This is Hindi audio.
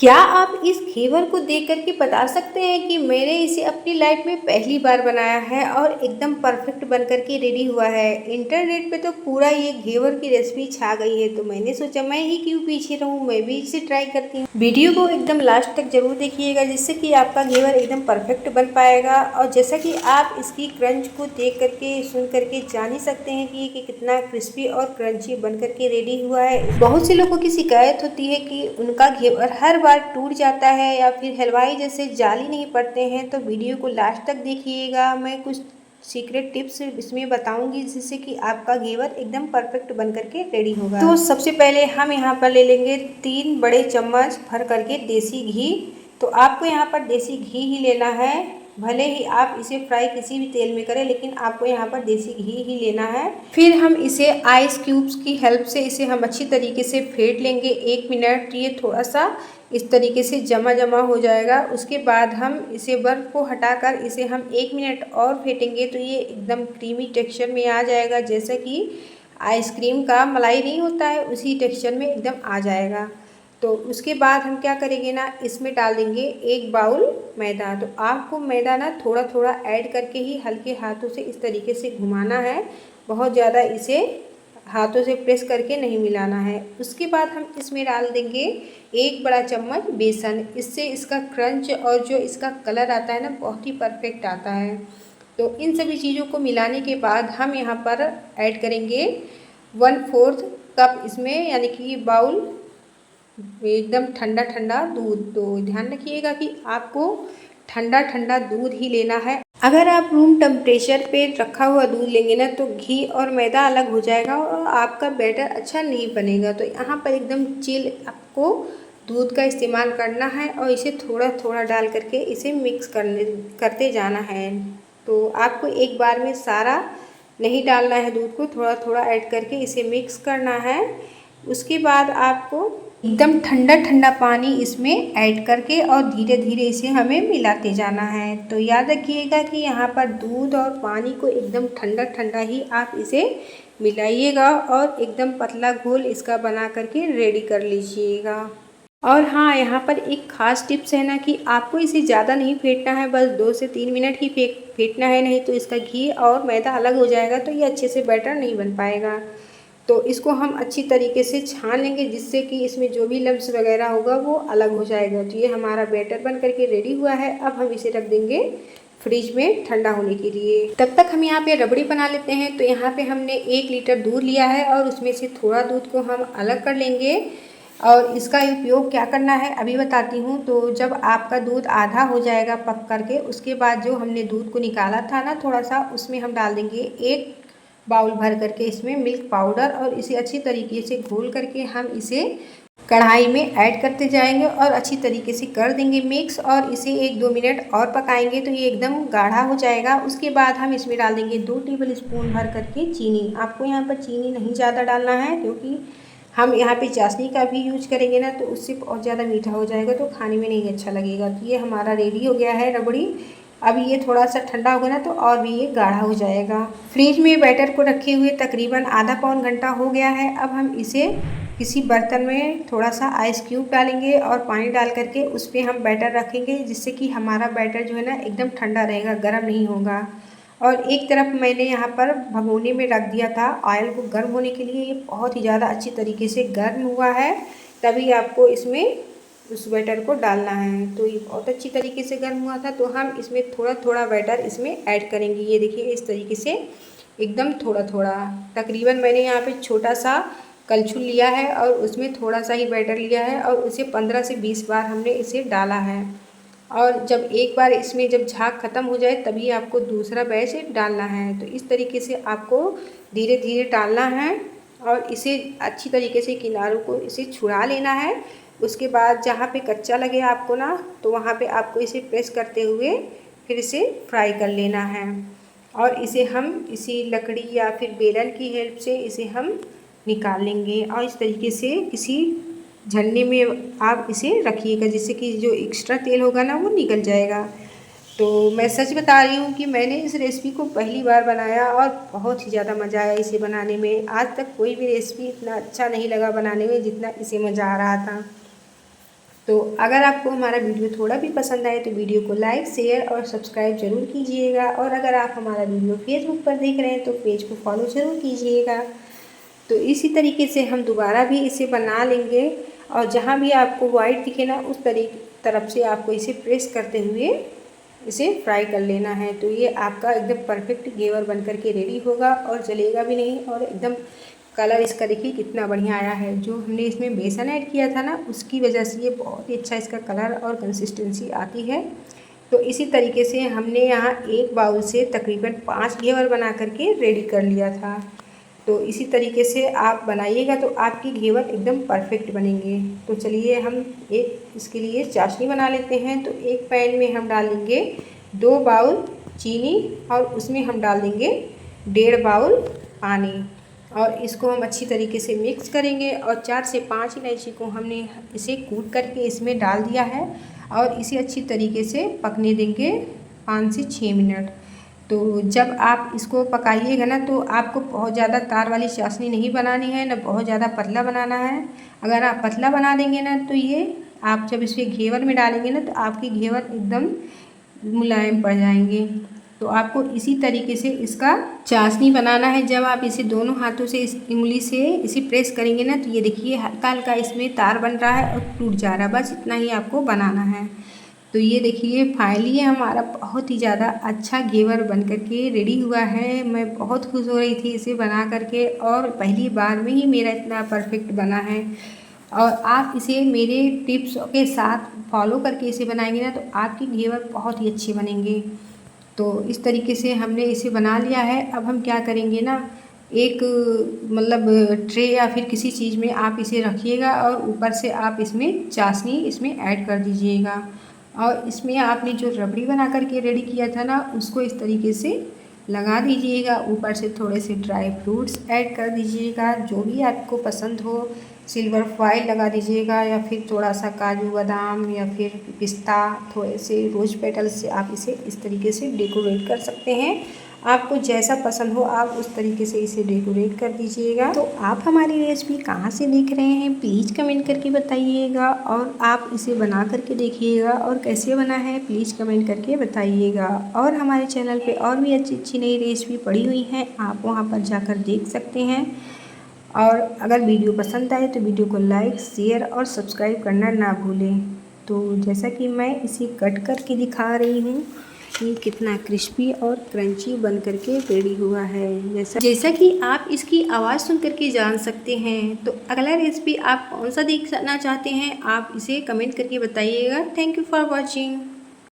क्या आप इस घेवर को देख कर के बता सकते हैं कि मैंने इसे अपनी लाइफ में पहली बार बनाया है और एकदम परफेक्ट बन कर के रेडी हुआ है। इंटरनेट पे तो पूरा ये घेवर की रेसिपी छा गई है, तो मैंने सोचा मैं ही क्यों पीछे रहूं, मैं भी इसे ट्राई करती हूँ। वीडियो को एकदम लास्ट तक जरूर देखिएगा, जिससे कि आपका घेवर एकदम परफेक्ट बन पाएगा। और जैसा कि आप इसकी क्रंच को देख करके सुन करके जान ही सकते हैं कि ये कितना क्रिस्पी और क्रंची बन करके रेडी हुआ है। बहुत से लोगों की शिकायत होती है कि उनका घेवर हर बार टूट जाता है या फिर हलवाई जैसे जाली नहीं पड़ते हैं, तो वीडियो को लास्ट तक देखिएगा। मैं कुछ सीक्रेट टिप्स इसमें बताऊंगी, जिससे कि आपका घेवर एकदम परफेक्ट बन करके रेडी होगा। तो सबसे पहले हम यहाँ पर ले लेंगे 3 बड़े चम्मच भर करके देसी घी। तो आपको यहाँ पर देसी घी ही लेना है, भले ही आप इसे फ्राई किसी भी तेल में करें, लेकिन आपको यहाँ पर देसी घी ही लेना है। फिर हम इसे आइस क्यूब्स की हेल्प से इसे हम अच्छी तरीके से फेंट लेंगे 1 मिनट। ये थोड़ा सा इस तरीके से जमा जमा हो जाएगा। उसके बाद हम इसे बर्फ़ को हटाकर इसे हम 1 मिनट और फेंटेंगे, तो ये एकदम क्रीमी टेक्सचर में आ जाएगा। जैसा कि आइसक्रीम का मलाई नहीं होता है, उसी टेक्सचर में एकदम आ जाएगा। तो उसके बाद हम क्या करेंगे ना, इसमें डाल देंगे 1 बाउल मैदा। तो आपको मैदा ना थोड़ा थोड़ा ऐड करके ही हल्के हाथों से इस तरीके से घुमाना है, बहुत ज़्यादा इसे हाथों से प्रेस करके नहीं मिलाना है। उसके बाद हम इसमें डाल देंगे 1 बड़ा चम्मच बेसन। इससे इसका क्रंच और जो इसका कलर आता है ना, बहुत ही परफेक्ट आता है। तो इन सभी चीज़ों को मिलाने के बाद हम यहाँ पर ऐड करेंगे 1/4 कप इसमें, यानी कि बाउल एकदम ठंडा ठंडा दूध। तो ध्यान रखिएगा कि आपको ठंडा ठंडा दूध ही लेना है। अगर आप रूम टेम्परेचर पे रखा हुआ दूध लेंगे ना, तो घी और मैदा अलग हो जाएगा और आपका बैटर अच्छा नहीं बनेगा। तो यहाँ पर एकदम चिल आपको दूध का इस्तेमाल करना है और इसे थोड़ा थोड़ा डाल करके इसे मिक्स करते जाना है। तो आपको एक बार में सारा नहीं डालना है, दूध को थोड़ा थोड़ा ऐड करके इसे मिक्स करना है। उसके बाद आपको एकदम ठंडा ठंडा पानी इसमें ऐड करके और धीरे धीरे इसे हमें मिलाते जाना है। तो याद रखिएगा कि यहाँ पर दूध और पानी को एकदम ठंडा ठंडा ही आप इसे मिलाइएगा और एकदम पतला घोल इसका बना करके रेडी कर लीजिएगा। और हाँ, यहाँ पर एक ख़ास टिप्स है ना कि आपको इसे ज़्यादा नहीं फेंटना है, बस 2 से 3 मिनट ही फेंटना है, नहीं तो इसका घी और मैदा अलग हो जाएगा, तो ये अच्छे से बैटर नहीं बन पाएगा। तो इसको हम अच्छी तरीके से छान लेंगे, जिससे कि इसमें जो भी लम्स वगैरह होगा वो अलग हो जाएगा। तो ये हमारा बैटर बन करके रेडी हुआ है। अब हम इसे रख देंगे फ्रिज में ठंडा होने के लिए। तब तक हम यहाँ पे रबड़ी बना लेते हैं। तो यहाँ पे हमने 1 लीटर दूध लिया है और उसमें से थोड़ा दूध को हम अलग कर लेंगे और इसका उपयोग क्या करना है अभी बताती हूँ। तो जब आपका दूध आधा हो जाएगा पक करके, उसके बाद जो हमने दूध को निकाला था ना थोड़ा सा, उसमें हम डाल देंगे 1 बाउल भर करके इसमें मिल्क पाउडर और इसे अच्छी तरीके से घोल करके हम इसे कढ़ाई में ऐड करते जाएंगे और अच्छी तरीके से कर देंगे मिक्स और इसे 1-2 मिनट और पकाएंगे, तो ये एकदम गाढ़ा हो जाएगा। उसके बाद हम इसमें डाल देंगे 2 टेबल स्पून भर करके चीनी। आपको यहाँ पर चीनी नहीं ज़्यादा डालना है, क्योंकि हम यहाँ पे चाशनी का भी यूज करेंगे ना, तो उससे बहुत ज़्यादा मीठा हो जाएगा, तो खाने में नहीं अच्छा लगेगा। तो ये हमारा रेडी हो गया है रबड़ी। अब ये थोड़ा सा ठंडा होगा ना, तो और भी ये गाढ़ा हो जाएगा। फ्रिज में बैटर को रखे हुए तकरीबन आधा पौन घंटा हो गया है। अब हम इसे किसी बर्तन में थोड़ा सा आइस क्यूब डालेंगे और पानी डाल करके उस पर हम बैटर रखेंगे, जिससे कि हमारा बैटर जो है ना एकदम ठंडा रहेगा, गर्म नहीं होगा। और एक तरफ मैंने यहाँ पर भगोने में रख दिया था ऑयल को गर्म होने के लिए। ये बहुत ही ज़्यादा अच्छी तरीके से गर्म हुआ है, तभी आपको इसमें उस बैटर को डालना है। तो ये बहुत अच्छी तरीके से गर्म हुआ था, तो हम इसमें थोड़ा थोड़ा बैटर इसमें ऐड करेंगे। ये देखिए इस तरीके से एकदम थोड़ा थोड़ा, तकरीबन मैंने यहाँ पे छोटा सा कलछुल लिया है और उसमें थोड़ा सा ही बैटर लिया है और उसे 15 से 20 बार हमने इसे डाला है। और जब एक बार इसमें जब झाग ख़त्म हो जाए, तभी आपको दूसरा बैच डालना है। तो इस तरीके से आपको धीरे धीरे डालना है और इसे अच्छी तरीके से किनारों को इसे छुड़ा लेना है। उसके बाद जहाँ पे कच्चा लगे आपको ना, तो वहाँ पे आपको इसे प्रेस करते हुए फिर इसे फ्राई कर लेना है। और इसे हम इसी लकड़ी या फिर बेलन की हेल्प से इसे हम निकाल लेंगे और इस तरीके से किसी झन्ने में आप इसे रखिएगा, जिससे कि जो एक्स्ट्रा तेल होगा ना वो निकल जाएगा। तो मैं सच बता रही हूँ कि मैंने इस रेसिपी को पहली बार बनाया और बहुत ही ज़्यादा मज़ा आया इसे बनाने में। आज तक कोई भी रेसिपी इतना अच्छा नहीं लगा बनाने में जितना इसे मज़ा आ रहा था। तो अगर आपको हमारा वीडियो थोड़ा भी पसंद आए तो वीडियो को लाइक, शेयर और सब्सक्राइब ज़रूर कीजिएगा। और अगर आप हमारा वीडियो फेसबुक पर देख रहे हैं तो पेज को फॉलो ज़रूर कीजिएगा। तो इसी तरीके से हम दोबारा भी इसे बना लेंगे और जहाँ भी आपको वाइट दिखे ना उस तरफ से आपको इसे प्रेस करते हुए इसे फ्राई कर लेना है। तो ये आपका एकदम परफेक्ट घेवर बन कर के रेडी होगा और जलेगा भी नहीं और एकदम कलर इसका देखिए कितना बढ़िया आया है। जो हमने इसमें बेसन ऐड किया था ना उसकी वजह से ये बहुत ही अच्छा इसका कलर और कंसिस्टेंसी आती है। तो इसी तरीके से हमने यहाँ एक बाउल से तकरीबन 5 घेवर बना करके रेडी कर लिया था। तो इसी तरीके से आप बनाइएगा तो आपकी घेवर एकदम परफेक्ट बनेंगे। तो चलिए हम एक इसके लिए चाशनी बना लेते हैं। तो एक पैन में हम डालेंगे 2 बाउल चीनी और उसमें हम डाल देंगे 1.5 बाउल पानी और इसको हम अच्छी तरीके से मिक्स करेंगे। और 4 से 5 इलायची को हमने इसे कूट करके इसमें डाल दिया है और इसे अच्छी तरीके से पकने देंगे 5 से 6 मिनट। तो जब आप इसको पकाइएगा ना तो आपको बहुत ज़्यादा तार वाली चाशनी नहीं बनानी है, ना बहुत ज़्यादा पतला बनाना है। अगर आप पतला बना देंगे ना तो ये आप जब इसे घेवर में डालेंगे ना तो आपके घेवर एकदम मुलायम पड़ जाएंगे। तो आपको इसी तरीके से इसका चाशनी बनाना है। जब आप इसे दोनों हाथों से इस उंगली से इसे प्रेस करेंगे ना तो ये देखिए हल्का हल्का इसमें तार बन रहा है और टूट जा रहा है। बस इतना ही आपको बनाना है। तो ये देखिए फाइनली हमारा बहुत ही ज़्यादा अच्छा घेवर बन करके रेडी हुआ है। मैं बहुत खुश हो रही थी इसे बना करके और पहली बार में ही मेरा इतना परफेक्ट बना है। और आप इसे मेरे टिप्स के साथ फॉलो करके इसे बनाएंगे ना तो आपके घेवर बहुत ही अच्छे बनेंगे। तो इस तरीके से हमने इसे बना लिया है। अब हम क्या करेंगे ना एक मतलब ट्रे या फिर किसी चीज़ में आप इसे रखिएगा और ऊपर से आप इसमें चाशनी इसमें ऐड कर दीजिएगा। और इसमें आपने जो रबड़ी बना करके रेडी किया था ना उसको इस तरीके से लगा दीजिएगा। ऊपर से थोड़े से ड्राई फ्रूट्स ऐड कर दीजिएगा जो भी आपको पसंद हो। सिल्वर फॉइल लगा दीजिएगा या फिर थोड़ा सा काजू बादाम या फिर पिस्ता, थोड़े से रोज पेटल्स से आप इसे इस तरीके से डेकोरेट कर सकते हैं। आपको जैसा पसंद हो आप उस तरीके से इसे डेकोरेट कर दीजिएगा। तो आप हमारी रेसिपी कहाँ से देख रहे हैं प्लीज़ कमेंट करके बताइएगा और आप इसे बना करके देखिएगा और कैसे बना है प्लीज़ कमेंट करके बताइएगा। और हमारे चैनल पे और भी अच्छी अच्छी नई रेसिपी पड़ी हुई हैं, आप वहाँ पर जाकर देख सकते हैं। और अगर वीडियो पसंद आए तो वीडियो को लाइक, शेयर और सब्सक्राइब करना ना भूलें। तो जैसा कि मैं इसे कट करके दिखा रही हूँ कि कितना क्रिस्पी और क्रंची बन करके रेडी हुआ है। जैसा कि आप इसकी आवाज़ सुन करके जान सकते हैं। तो अगला रेसिपी आप कौन सा देखना चाहते हैं आप इसे कमेंट करके बताइएगा। Thank you for watching.